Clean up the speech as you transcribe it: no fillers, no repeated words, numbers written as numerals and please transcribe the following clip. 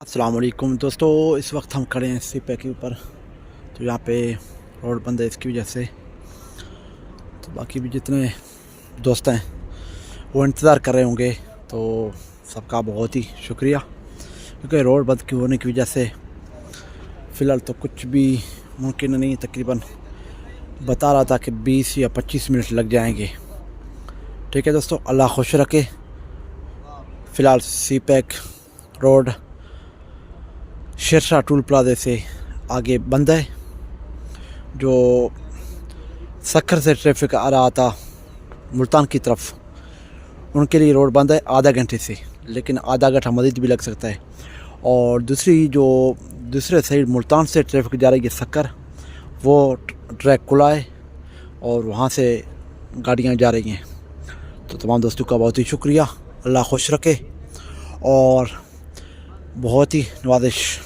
अस्सलाम वालेकुम दोस्तों, इस वक्त हम खड़े हैं सिपे के ऊपर। तो यहाँ पे रोड बंद है, इसकी वजह से तो बाकी भी जितने दोस्त हैं वो इंतज़ार कर रहे होंगे। तो सबका बहुत ही शुक्रिया, क्योंकि रोड बंद की होने की वजह से फ़िलहाल तो कुछ भी मुमकिन नहीं। तकरीबन बता रहा था कि 20 या 25 मिनट लग जाएंगे। ठीक है दोस्तों, अल्लाह खुश रखे। फ़िलहाल सी पैक रोड शेरशाह टूल प्लाजे से आगे बंद है। जो सक्खर से ट्रैफिक आ रहा था मुल्तान की तरफ, उनके लिए रोड बंद है आधा घंटे से, लेकिन आधा घंटा मज़ीद भी लग सकता है। और दूसरे साइड मुल्तान से ट्रैफिक जा रही है सक्खर, वो ट्रैक खुला है और वहाँ से गाड़ियाँ जा रही हैं। तो तमाम दोस्तों का बहुत ही शुक्रिया, अल्लाह खुश रखे और बहुत ही नवाजिश।